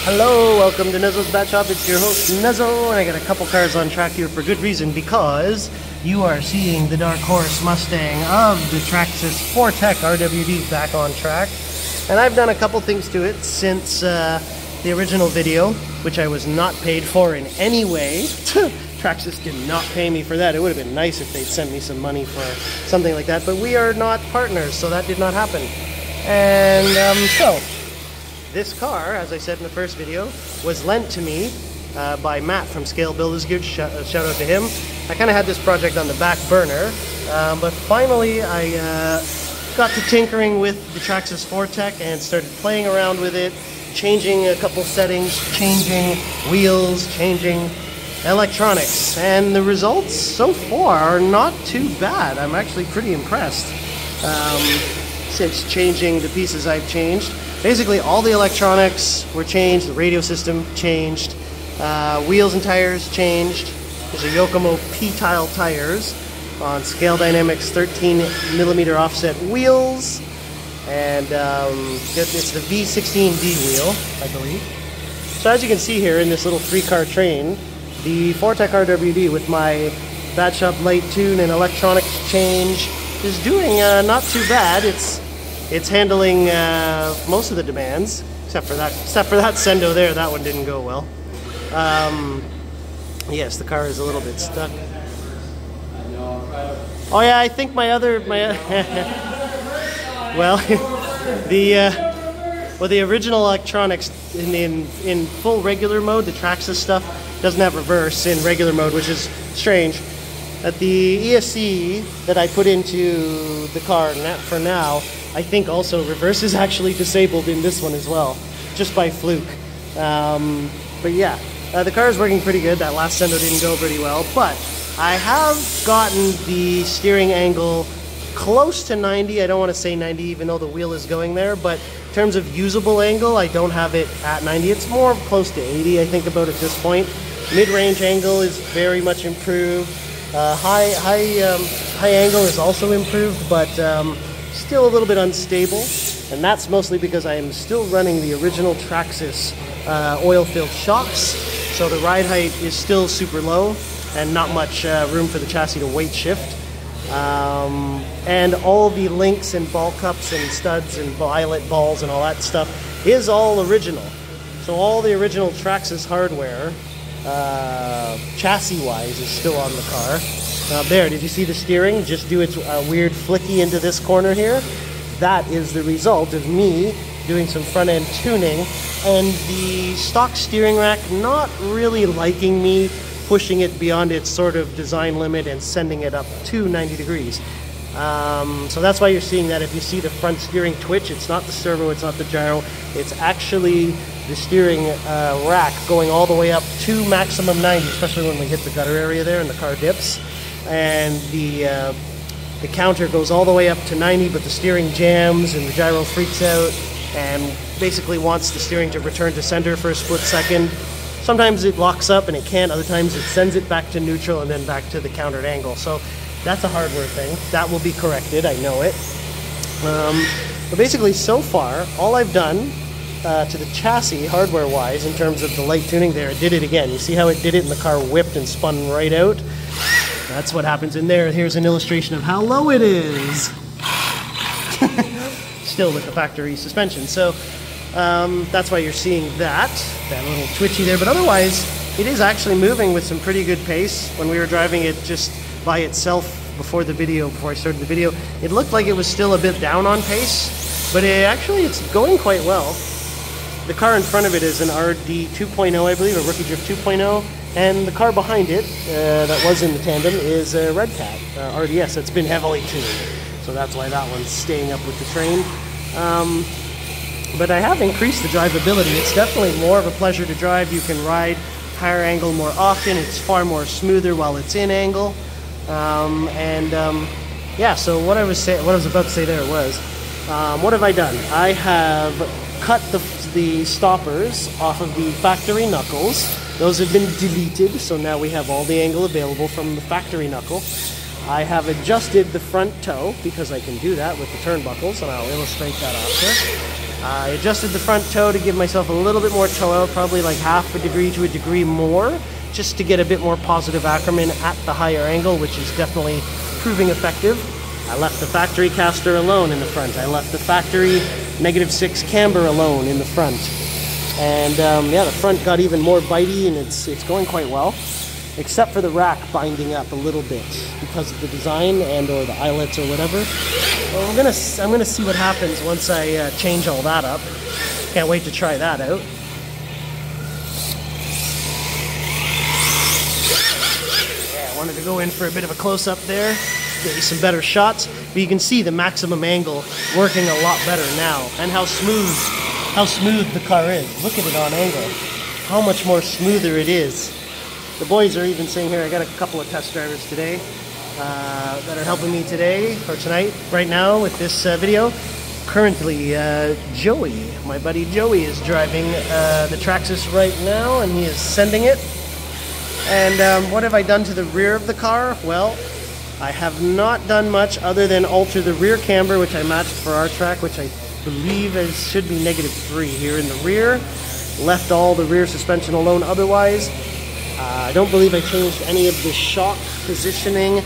Hello, welcome to Nezzo's Bat Shop. It's your host Nezzo, and I got a couple cars on track here for good reason, because you are seeing the Dark Horse Mustang of the Traxxas Vortex RWD back on track. And I've done a couple things to it since the original video, which I was not paid for in any way. Traxxas did not pay me for that. It would have been nice if they'd sent me some money for something like that, but we are not partners, so that did not happen. And so this car, as I said in the first video, was lent to me by Matt from Scale Builders Gear. Shout out to him. I kind of had this project on the back burner, but finally I got to tinkering with the Traxxas Vortex and started playing around with it, changing a couple settings, changing wheels, changing electronics, and the results so far are not too bad. I'm actually pretty impressed since changing the pieces I've changed. Basically all the electronics were changed, the radio system changed, wheels and tires changed. There's a Yokomo P-Tile tires on Scale Dynamics 13mm offset wheels, and it's the V16D wheel, I believe. So as you can see here in this little 3-car train, the Vortex RWD with my Bat Shop light tune and electronics change is doing not too bad. It's handling most of the demands, except for that sendo there. That one didn't go well. Yes, the car is a little bit stuck. Oh yeah, I think my well, the original electronics in full regular mode, the Traxxas stuff doesn't have reverse in regular mode, which is strange. At the ESC that I put into the car for now, I think also reverse is actually disabled in this one as well, just by fluke. But yeah, the car is working pretty good. That last sendo didn't go pretty well, but I have gotten the steering angle close to 90. I don't want to say 90 even though the wheel is going there, but in terms of usable angle, I don't have it at 90. It's more close to 80, I think, about at this point. Mid-range angle is very much improved. High angle is also improved, but still a little bit unstable, and that's mostly because I am still running the original Traxxas oil-filled shocks, so the ride height is still super low and not much room for the chassis to weight shift. And all the links and ball cups and studs and eyelet balls and all that stuff is all original. So all the original Traxxas hardware, chassis-wise, is still on the car. Now there, did you see the steering just do its weird flicky into this corner here? That is the result of me doing some front-end tuning and the stock steering rack not really liking me pushing it beyond its sort of design limit and sending it up to 90 degrees. So that's why you're seeing that. If you see the front steering twitch, it's not the servo, it's not the gyro, it's actually the steering rack going all the way up to maximum 90, especially when we hit the gutter area there and the car dips. And the counter goes all the way up to 90, but the steering jams and the gyro freaks out and basically wants the steering to return to center for a split second. Sometimes it locks up and it can't, other times it sends it back to neutral and then back to the countered angle. So that's a hardware thing. That will be corrected, I know it. But basically so far, all I've done to the chassis, hardware-wise, in terms of the light tuning there, it did it again. You see how it did it and the car whipped and spun right out? That's what happens in there. Here's an illustration of how low it is. Still with the factory suspension. So that's why you're seeing that little twitchy there. But otherwise, it is actually moving with some pretty good pace. When we were driving it just by itself before I started the video, it looked like it was still a bit down on pace, but it's going quite well. The car in front of it is an RD 2.0, I believe, a Rookie Drift 2.0, and the car behind it, that was in the tandem, is a Red Cat RDS that's been heavily tuned. So that's why that one's staying up with the train. But I have increased the drivability. It's definitely more of a pleasure to drive. You can ride higher angle more often. It's far more smoother while it's in angle. Yeah, so what I was about to say there was, what have I done? I have cut the stoppers off of the factory knuckles. Those have been deleted, so now we have all the angle available from the factory knuckle. I have adjusted the front toe, because I can do that with the turnbuckles, and I'll illustrate that after. I adjusted the front toe to give myself a little bit more toe out, probably like half a degree to a degree more, just to get a bit more positive acronym at the higher angle, which is definitely proving effective. I left the factory caster alone in the front. I left the factory -6 camber alone in the front. And yeah, the front got even more bitey, and it's going quite well, except for the rack binding up a little bit because of the design and or the eyelets or whatever. Well, I'm gonna see what happens once I change all that up. Can't wait to try that out. Yeah, I wanted to go in for a bit of a close-up there, get you some better shots, but you can see the maximum angle working a lot better now, and how smooth the car is. Look at it on angle. How much more smoother it is. The boys are even saying here, I got a couple of test drivers today that are helping me today, or tonight, right now with this video. Currently, Joey, my buddy Joey, is driving the Traxxas right now, and he is sending it. And what have I done to the rear of the car? Well, I have not done much other than alter the rear camber, which I matched for our track, which I believe should be -3 here in the rear. Left all the rear suspension alone otherwise. I don't believe I changed any of the shock positioning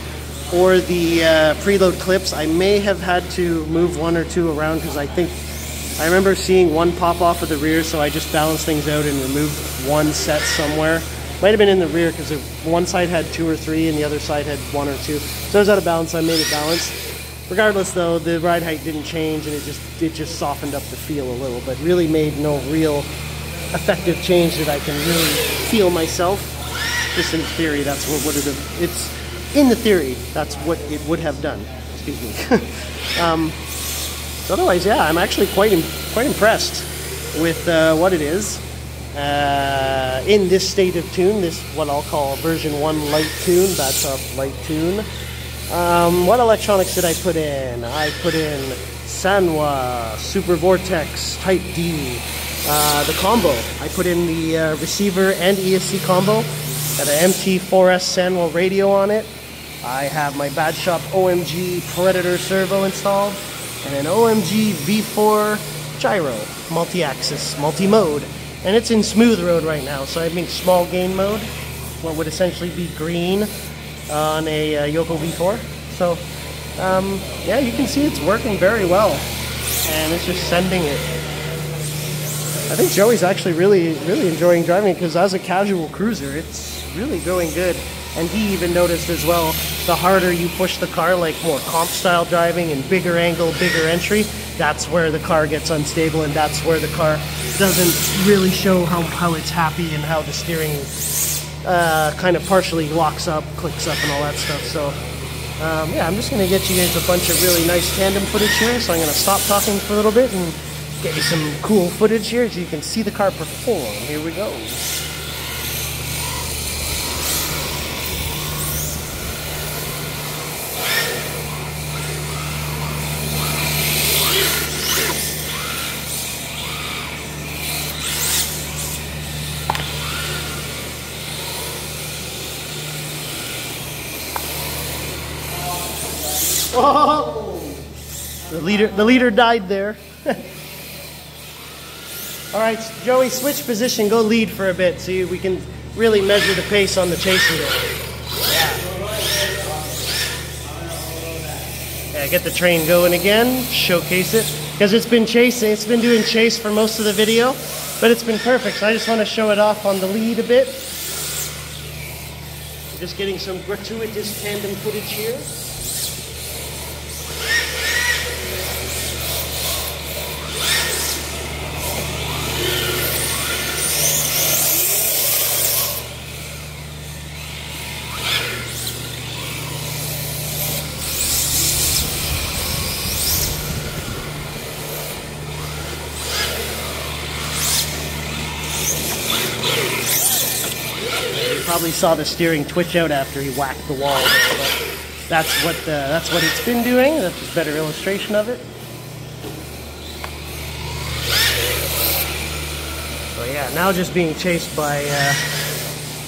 or the preload clips. I may have had to move 1 or 2 around because I remember seeing one pop off of the rear, so I just balanced things out and removed one set somewhere. Might have been in the rear because one side had 2 or 3 and the other side had 1 or 2. So it was out of balance, so I made it balanced. Regardless though, the ride height didn't change, and it just softened up the feel a little, but really made no real effective change that I can really feel myself. Just in theory, that's what would have, it's in the theory, that's what it would have done. Excuse me. So otherwise, yeah, I'm actually quite impressed with what it is. In this state of tune, this what I'll call version 1 light tune, that's a light tune. What electronics did I put in? I put in Sanwa, Super Vortex, Type D, the combo. I put in the receiver and ESC combo, got an MT4S Sanwa radio on it. I have my Bad Shop OMG Predator servo installed, and an OMG V4 Gyro, multi-axis, multi-mode. And it's in smooth road right now, so I'm in small gain mode, what would essentially be green on a Yokomo V4. So, yeah, you can see it's working very well, and it's just sending it. I think Joey's actually really enjoying driving it, because as a casual cruiser, it's really going good. And he even noticed as well, the harder you push the car, like more comp style driving and bigger angle, bigger entry, that's where the car gets unstable, and that's where the car doesn't really show how it's happy and how the steering kind of partially locks up, clicks up, and all that stuff. So yeah, I'm just going to get you guys a bunch of really nice tandem footage here. So I'm going to stop talking for a little bit and get you some cool footage here so you can see the car perform. Here we go. Whoa! The leader died there. All right, Joey, switch position. Go lead for a bit so we can really measure the pace on the chaser there. Yeah, get the train going again. Showcase it because it's been chasing. It's been doing chase for most of the video, but it's been perfect. So I just want to show it off on the lead a bit. Just getting some gratuitous tandem footage here. Probably saw the steering twitch out after he whacked the wall, but that's what it's been doing. That's a better illustration of it. So yeah, now just being chased by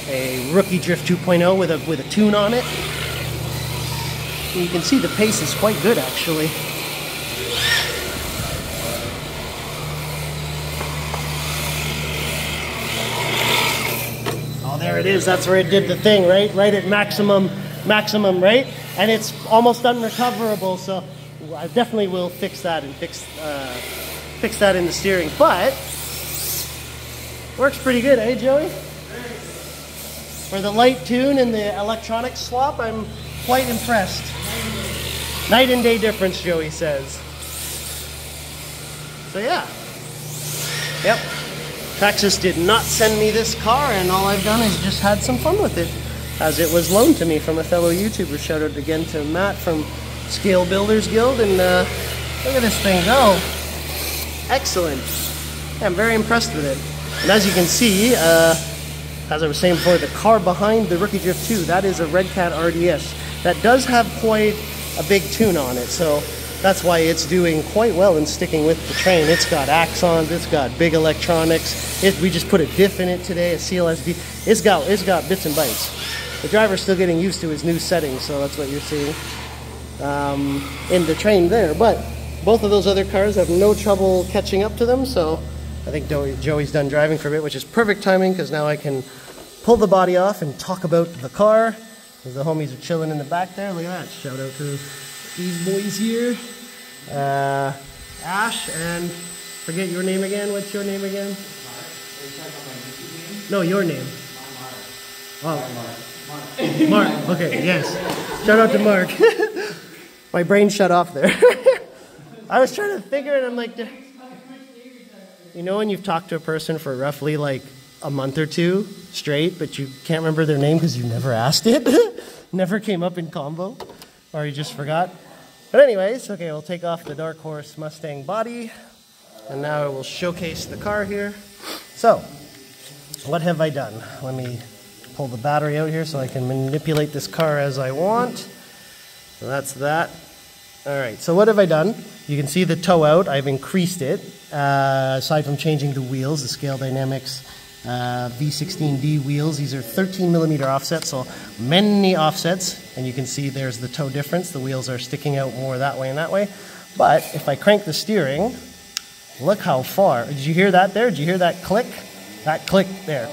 a Rookie Drift 2.0 with a tune on it. And you can see the pace is quite good actually. There it is. That's where it did the thing, right? Right at maximum rate. And it's almost unrecoverable, so I definitely will fix that and fix that in the steering. But works pretty good, eh, Joey? For the light tune and the electronics swap, I'm quite impressed. Night and day difference, Joey says. So yeah. Yep. Traxxas did not send me this car, and all I've done is just had some fun with it, as it was loaned to me from a fellow YouTuber. Shout out again to Matt from Scale Builders Guild, and look at this thing go. Excellent. Yeah, I'm very impressed with it. And as you can see, as I was saying before, the car behind the Rookie Drift 2, that is a Red Cat RDS. That does have quite a big tune on it, so that's why it's doing quite well in sticking with the train. It's got axons, it's got big electronics. We just put a diff in it today, a CLSD. It's got bits and bytes. The driver's still getting used to his new settings, so that's what you're seeing in the train there. But both of those other cars have no trouble catching up to them, so I think Joey's done driving for a bit, which is perfect timing, because now I can pull the body off and talk about the car. The homies are chilling in the back there. Look at that. Shout out to these boys here. Ash, and forget your name again. What's your name again? No, your name. Oh, Mark. Okay, yes. Shout out to Mark. My brain shut off there. I was trying to figure it. I'm like, you know when you've talked to a person for roughly like a month or two straight, but you can't remember their name because you never asked it? Never came up in combo, or you just forgot? But anyways, okay, we'll take off the Dark Horse Mustang body, and now I will showcase the car here. So, what have I done? Let me pull the battery out here so I can manipulate this car as I want. So that's that. Alright, so what have I done? You can see the toe out. I've increased it. Aside from changing the wheels, the Scale Dynamics V16D wheels. These are 13mm offsets, so many offsets. And you can see there's the toe difference. The wheels are sticking out more that way and that way. But if I crank the steering, look how far. Did you hear that there? Did you hear that click? That click there.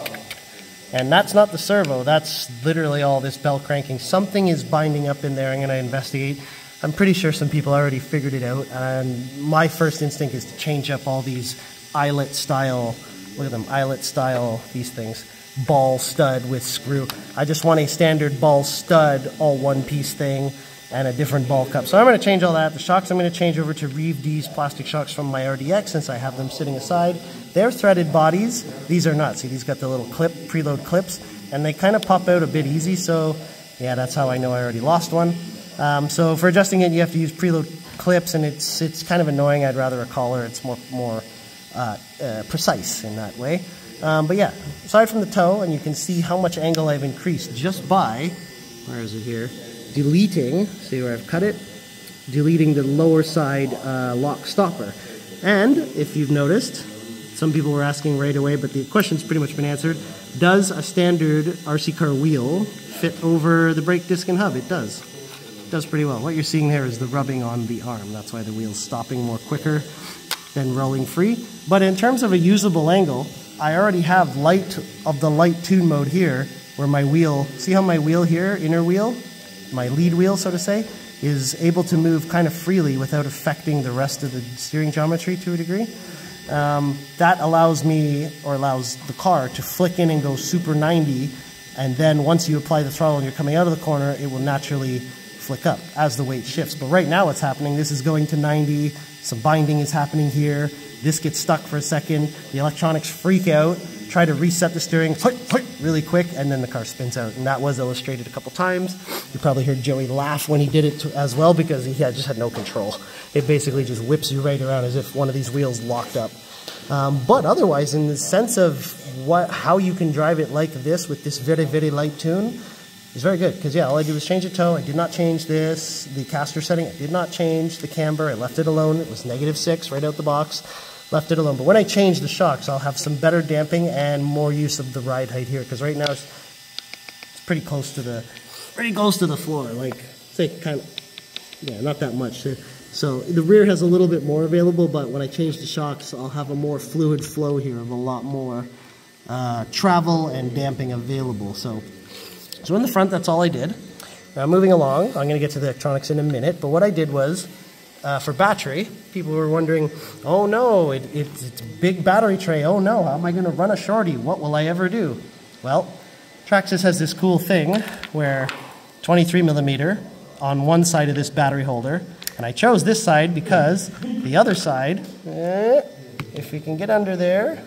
And that's not the servo. That's literally all this bell cranking. Something is binding up in there. I'm going to investigate. I'm pretty sure some people already figured it out. And my first instinct is to change up all these eyelet style, look at them, eyelet style, these things. Ball stud with screw. I just want a standard ball stud, all one piece thing, and a different ball cup. So I'm going to change all that. The shocks I'm going to change over to Reeve D's plastic shocks from my RDX, since I have them sitting aside. They're threaded bodies. These are not. See, these got the little clip, preload clips, and they kind of pop out a bit easy. So yeah, that's how I know I already lost one. So for adjusting it, you have to use preload clips, and it's kind of annoying. I'd rather a collar. It's more precise in that way. But yeah, aside from the toe, and you can see how much angle I've increased just by, where is it here, deleting, see where I've cut it? Deleting the lower side lock stopper. And if you've noticed, some people were asking right away, but the question's pretty much been answered. Does a standard RC car wheel fit over the brake disc and hub? It does. It does pretty well. What you're seeing there is the rubbing on the arm. That's why the wheel's stopping more quicker than rolling free. But in terms of a usable angle, I already have light tune mode here, where my wheel, see how my wheel here, inner wheel, my lead wheel, so to say, is able to move kind of freely without affecting the rest of the steering geometry to a degree. That allows me, or allows the car, to flick in and go super 90, and then once you apply the throttle and you're coming out of the corner, it will naturally flick up as the weight shifts. But right now what's happening, this is going to 90, some binding is happening here, this gets stuck for a second, the electronics freak out, try to reset the steering really quick, and then the car spins out. And that was illustrated a couple times. You probably heard Joey laugh when he did it as well, because he just had no control. It basically just whips you right around as if one of these wheels locked up. But otherwise, in the sense of how you can drive it like this with this very, very light tune, is very good. Because yeah, all I did was change the toe. I did not change this, the caster setting. I did not change the camber. I left it alone. It was -6 right out the box. Left it alone. But when I change the shocks, I'll have some better damping and more use of the ride height here. Because right now it's pretty close to the floor. Like, say, kind of, yeah, not that much. So the rear has a little bit more available, but when I change the shocks, I'll have a more fluid flow here of a lot more travel and damping available. So in the front, that's all I did. Now moving along, I'm going to get to the electronics in a minute, but what I did was, for battery, people were wondering, oh no, it's a big battery tray, oh no, how am I going to run a Shorty? What will I ever do? Well, Traxxas has this cool thing where 23mm on one side of this battery holder, and I chose this side because the other side, if we can get under there,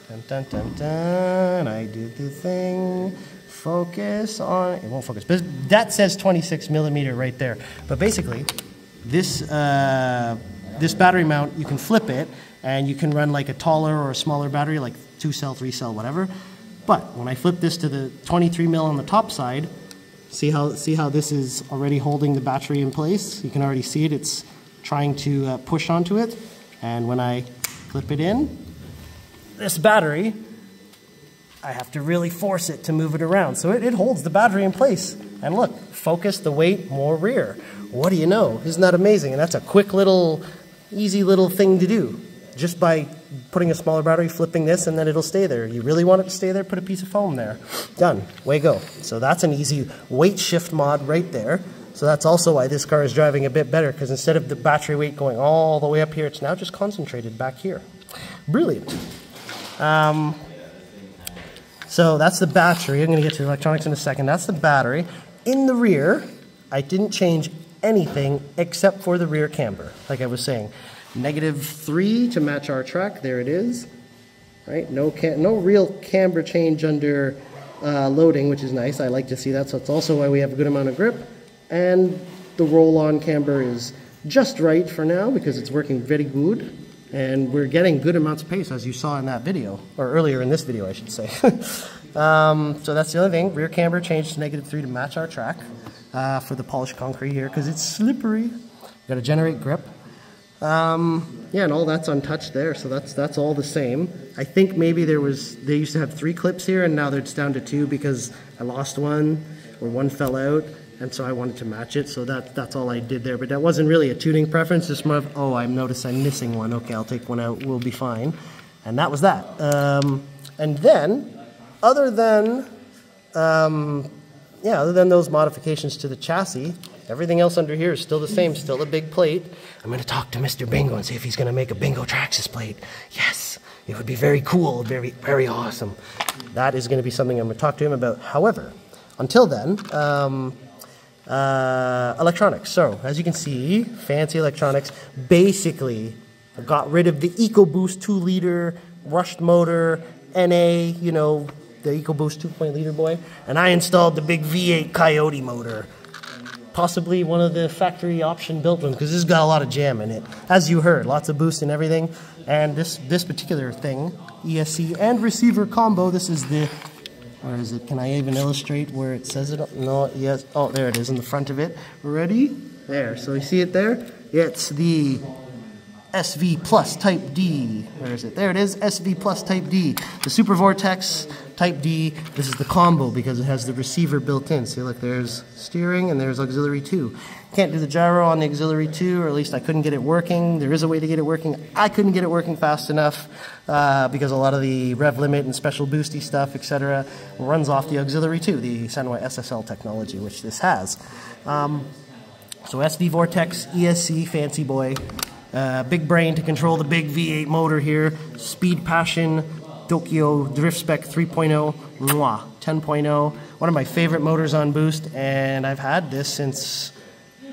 dun, dun, dun, dun, I did the thing, focus on, it won't focus, but that says 26mm right there. But basically, this battery mount, you can flip it, and you can run like a taller or a smaller battery, like 2-cell, 3-cell, whatever. But when I flip this to the 23mm on the top side, see how this is already holding the battery in place? You can already see it. It's trying to push onto it. And when I flip it in, this battery, I have to really force it to move it around. So it holds the battery in place. And look, focus, the weight, more rear. What do you know? Isn't that amazing? And that's a quick little, easy little thing to do. Just by putting a smaller battery, flipping this, and then it'll stay there. You really want it to stay there, put a piece of foam there. Done. Way go. So that's an easy weight shift mod right there. So that's also why this car is driving a bit better, because instead of the battery weight going all the way up here, it's now just concentrated back here. Brilliant. So that's the battery. I'm going to get to the electronics in a second. That's the battery. In the rear, I didn't change anything except for the rear camber, like I was saying. -3 to match our track. There it is. Right? No real camber change under loading, which is nice. I like to see that. So it's also why we have a good amount of grip. And the roll-on camber is just right for now because it's working very good. And we're getting good amounts of pace, as you saw in that video, or earlier in this video, I should say. So that's the other thing. Rear camber changed to -3 to match our track for the polished concrete here because it's slippery. Got to generate grip. Yeah, and all that's untouched there, so that's all the same. I think maybe they used to have 3 clips here, and now it's down to 2 because I lost one, or one fell out, and so I wanted to match it, so that's all I did there. But that wasn't really a tuning preference, just more of, oh, I noticed I'm missing one, okay, I'll take one out, we'll be fine. And that was that. And then, other than those modifications to the chassis, everything else under here is still the same, still a big plate. I'm going to talk to Mr. Bingo and see if he's going to make a Bingo Traxxas plate. Yes, it would be very cool, very, very awesome. That is going to be something I'm going to talk to him about. However, until then, electronics. So, as you can see, fancy electronics. Basically, I got rid of the EcoBoost 2-liter rushed motor, NA, you know, the EcoBoost 2.0-liter boy, and I installed the big V8 Coyote motor. Possibly one of the factory option built ones, because this has got a lot of jam in it. As you heard, lots of boost and everything. And this particular thing, ESC and receiver combo, this is the, where is it? Can I even illustrate where it says it? No, yes. Oh, there it is in the front of it. Ready? There. So you see it there? It's the SV Plus Type D. Where is it? There it is, SV Plus Type D. The Super Vortex Type D. This is the combo because it has the receiver built in. See, look, there's steering and there's auxiliary 2. Can't do the gyro on the auxiliary 2, or at least I couldn't get it working. There is a way to get it working. I couldn't get it working fast enough because a lot of the rev limit and special boosty stuff, etc., runs off the auxiliary 2, the Sanwa SSL technology, which this has. So SV Vortex, ESC, fancy boy. Big brain to control the big V8 motor here. Speed Passion Dokyo Drift Spec 3.0, 10.0. One of my favorite motors on boost, and I've had this since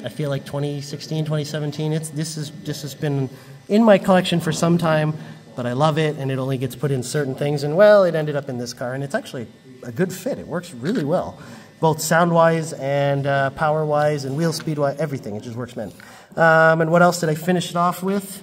I feel like 2016, 2017. This has been in my collection for some time, but I love it, and it only gets put in certain things. And well, it ended up in this car, and it's actually a good fit. It works really well, both sound-wise and power-wise and wheel speed-wise, everything. It just works, man. And what else did I finish it off with?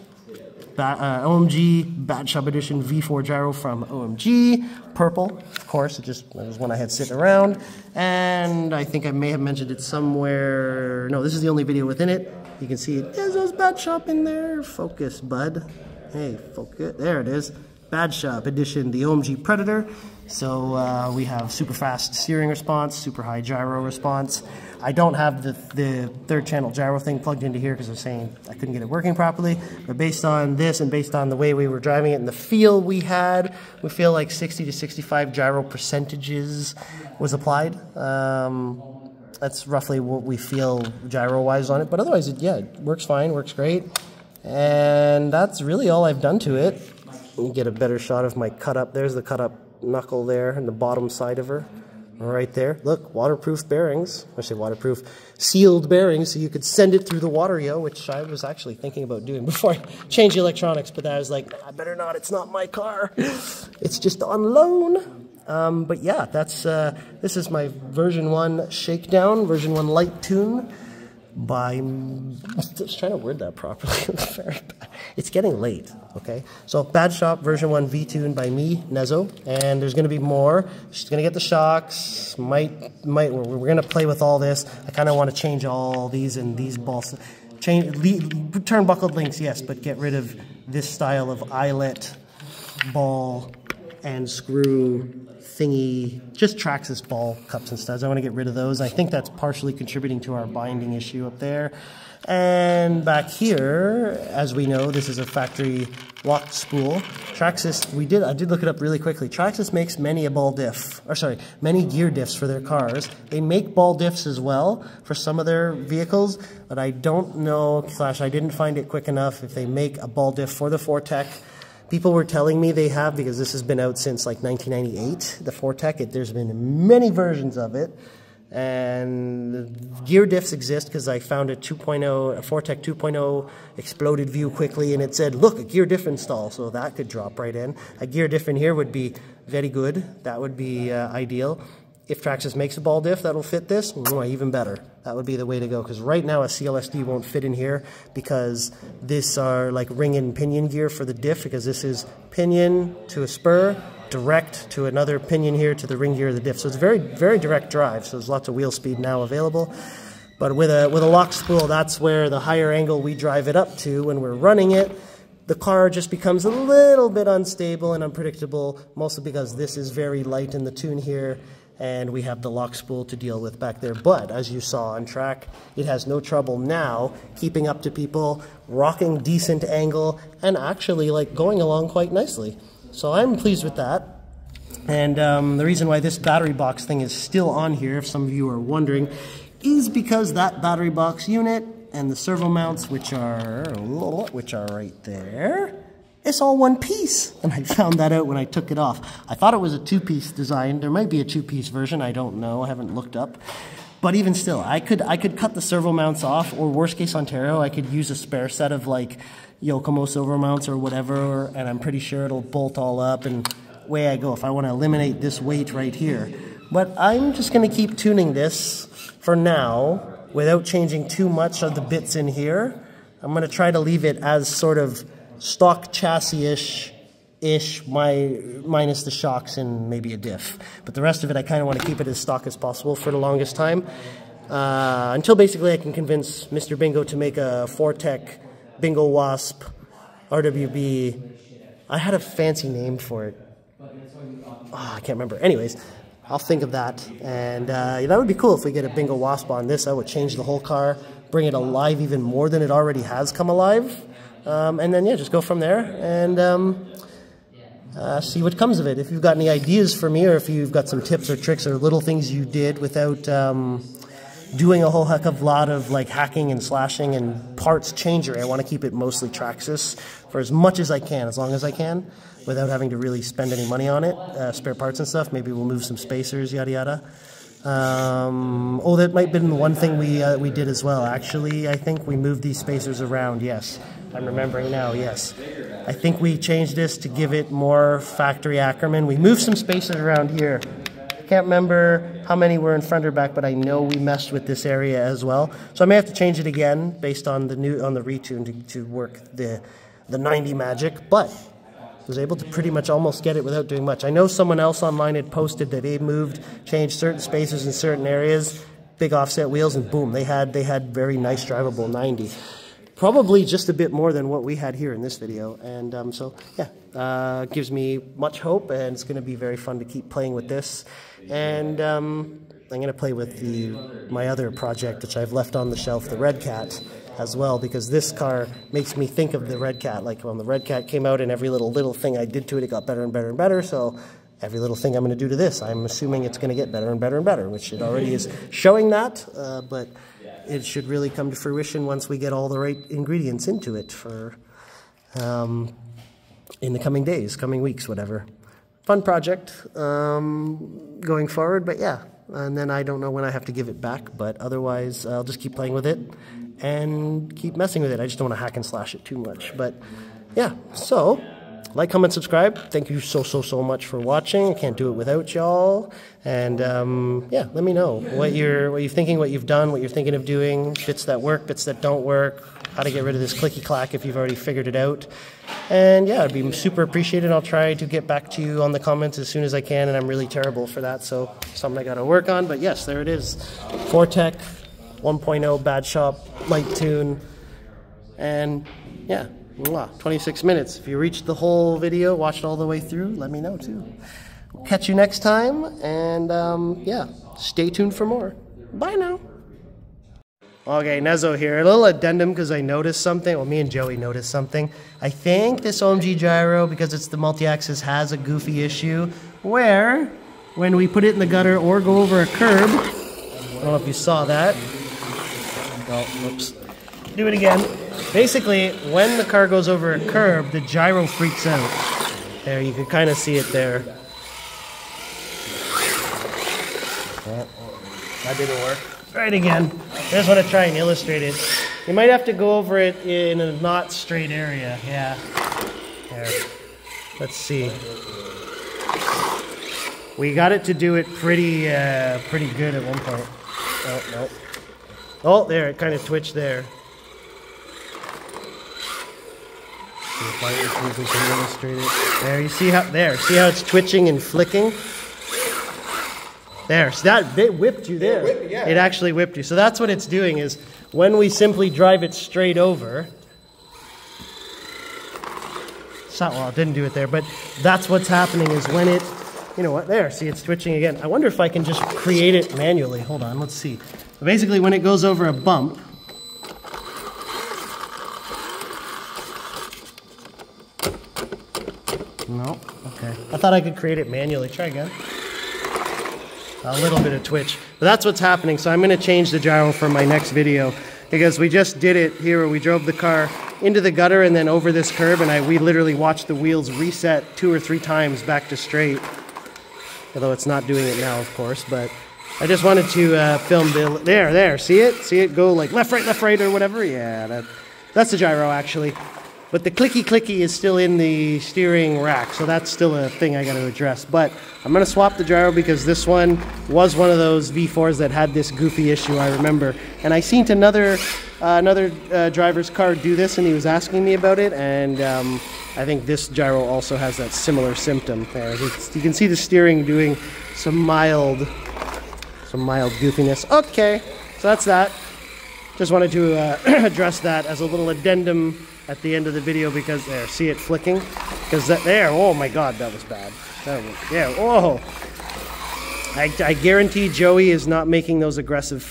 OMG Bad Shop Edition V4 gyro from OMG. Purple, of course. It was one I had sitting around. And I think I may have mentioned it somewhere. No, this is the only video within it. You can see it. There's those Bad Shop in there. Focus, bud. Hey, focus. There it is. Bad Shop Edition, the OMG Predator. So we have super fast steering response, super high gyro response. I don't have the third channel gyro thing plugged into here because I was saying I couldn't get it working properly. But based on this and based on the way we were driving it and the feel we had, we feel like 60 to 65 gyro percentages was applied. That's roughly what we feel gyro-wise on it. But otherwise, yeah, it works fine, works great. And that's really all I've done to it. Let me get a better shot of my cut up. There's the cut up knuckle there and the bottom side of her. Right there. Look, waterproof bearings. I say waterproof, sealed bearings, so you could send it through the water, which I was actually thinking about doing before I changed the electronics, but I was like, I better not, it's not my car. It's just on loan. But yeah, that's this is my version 1 Shakedown, version 1 light tune by, I'm just trying to word that properly. It's getting late, okay? So Bad Shop version 1 V-Tune by me, Nezo, and there's gonna be more. She's gonna get the shocks, we're gonna play with all this. I kinda wanna change all these and these balls. Turnbuckled links, yes, but get rid of this style of eyelet, ball, and screw thingy, just Traxxas ball cups and studs. I want to get rid of those. I think that's partially contributing to our binding issue up there. And back here, as we know, this is a factory locked spool. Traxxas, I did look it up really quickly. Traxxas makes many many gear diffs for their cars. They make ball diffs as well for some of their vehicles, but I don't know, I didn't find it quick enough if they make a ball diff for the Vortex. People were telling me they have, because this has been out since like 1998, the Vortex. There's been many versions of it. And gear diffs exist because I found a Vortex 2.0 exploded view quickly, and it said, look, a gear diff install. So that could drop right in. A gear diff in here would be very good. That would be ideal. If Traxxas makes a ball diff that'll fit this, even better. That would be the way to go, because right now a CLSD won't fit in here because this are like ring and pinion gear for the diff, because this is pinion to a spur, direct to another pinion here to the ring gear of the diff. So it's very, very direct drive, so there's lots of wheel speed now available. But with a lock spool, that's where the higher angle we drive it up to when we're running it, the car just becomes a little bit unstable and unpredictable, mostly because this is very light in the tune here, and we have the lock spool to deal with back there. But as you saw on track, it has no trouble now keeping up to people, rocking decent angle, and actually like going along quite nicely. So I'm pleased with that. And the reason why this battery box thing is still on here, if some of you are wondering, is because that battery box unit and the servo mounts, which are right there, it's all one piece, and I found that out when I took it off. I thought it was a two-piece design. There might be a two-piece version. I don't know. I haven't looked up. But even still, I could cut the servo mounts off, or worst case Ontario, I could use a spare set of like Yokomo servo mounts or whatever, and I'm pretty sure it'll bolt all up, and away I go if I want to eliminate this weight right here. But I'm just going to keep tuning this for now without changing too much of the bits in here. I'm going to try to leave it as sort of stock chassis-ish, minus the shocks and maybe a diff. But the rest of it, I kind of want to keep it as stock as possible for the longest time. Until basically I can convince Mr. Bingo to make a Vortex Bingo Wasp RWD. I had a fancy name for it. I can't remember. Anyways, I'll think of that. And that would be cool if we get a Bingo Wasp on this. I would change the whole car, bring it alive even more than it already has come alive. And then, yeah, just go from there and see what comes of it. If you've got any ideas for me, or if you've got some tips or tricks or little things you did without doing a whole heck of a lot of like hacking and slashing and parts changer, I want to keep it mostly Traxxas for as much as I can, as long as I can, without having to really spend any money on it, spare parts and stuff. Maybe we'll move some spacers, yada yada. Oh, that might have been one thing we did as well. Actually, I think we moved these spacers around, yes. I'm remembering now, yes. I think we changed this to give it more factory Ackerman. We moved some spacers around here. I can't remember how many were in front or back, but I know we messed with this area as well. So I may have to change it again based on the retune to work the 90 magic, but was able to pretty much almost get it without doing much. I know someone else online had posted that they changed certain spacers in certain areas, big offset wheels, and boom, they had very nice drivable 90. probably just a bit more than what we had here in this video. And so, yeah, gives me much hope, and it's going to be very fun to keep playing with this. And I'm going to play with my other project, which I've left on the shelf, the Red Cat, as well, because this car makes me think of the Red Cat. Like when the Red Cat came out and every little thing I did to it, it got better and better and better. So every little thing I'm going to do to this, I'm assuming it's going to get better and better and better, which it already is showing that, but it should really come to fruition once we get all the right ingredients into it for in the coming days, coming weeks, whatever. Fun project going forward, but yeah. And then I don't know when I have to give it back, but otherwise I'll just keep playing with it and keep messing with it. I just don't want to hack and slash it too much. But yeah, so like, comment, subscribe. Thank you so much for watching. I can't do it without y'all. And yeah, let me know what you're thinking, what you've done, what you're thinking of doing, bits that work, bits that don't work, how to get rid of this clicky clack if you've already figured it out. And yeah, it'd be super appreciated. I'll try to get back to you on the comments as soon as I can, and I'm really terrible for that, so something I gotta work on. But yes, there it is. Vortex 1.0 Bad Shop Light Tune. And yeah, 26 minutes. If you reached the whole video, watched all the way through, let me know too. We'll catch you next time, and yeah, stay tuned for more. Bye now. Okay, Nezo here. A little addendum because I noticed something. Well, me and Joey noticed something. I think this OMG Gyro, because it's the multi-axis, has a goofy issue where when we put it in the gutter or go over a curb, I don't know if you saw that. Oh, whoops. Do it again. Basically, when the car goes over a curb, the gyro freaks out. There, you can kind of see it there. Oh, that didn't work. Try it again. I just want to try and illustrate it. You might have to go over it in a not straight area. Yeah. There. Let's see. We got it to do it pretty good at one point. Oh, no. Oh, there. It kind of twitched there. See if we can illustrate it. There, you see how it's twitching and flicking? There, so that it whipped you there. It actually whipped you. So that's what it's doing, is when we simply drive it straight over. Well, it didn't do it there, but that's what's happening is when it, you know what, there, see it's twitching again. I wonder if I can just create it manually. Hold on, let's see. So basically when it goes over a bump, no, okay. I thought I could create it manually. Try again. A little bit of twitch. But that's what's happening. So I'm going to change the gyro for my next video, because we just did it here where we drove the car into the gutter and then over this curb, and we literally watched the wheels reset 2 or 3 times back to straight. Although it's not doing it now, of course. But I just wanted to film the... There. See it? See it go like left, right, or whatever? Yeah, that's the gyro, actually. But the clicky is still in the steering rack, so that's still a thing I got to address. But I'm going to swap the gyro because this one was one of those V4s that had this goofy issue, I remember. And I seen another driver's car do this, and he was asking me about it. And I think this gyro also has that similar symptom there. You can see the steering doing some mild goofiness. Okay, so that's that. Just wanted to address that as a little addendum at the end of the video, because there, see it flicking? Because there, oh my god, that was bad. Yeah, oh. I guarantee Joey is not making those aggressive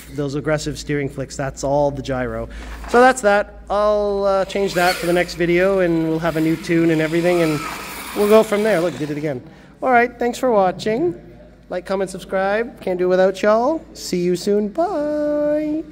steering flicks. That's all the gyro. So that's that. I'll change that for the next video, and we'll have a new tune and everything, and we'll go from there. Look, did it again. Alright, thanks for watching. Like, comment, subscribe. Can't do it without y'all. See you soon. Bye.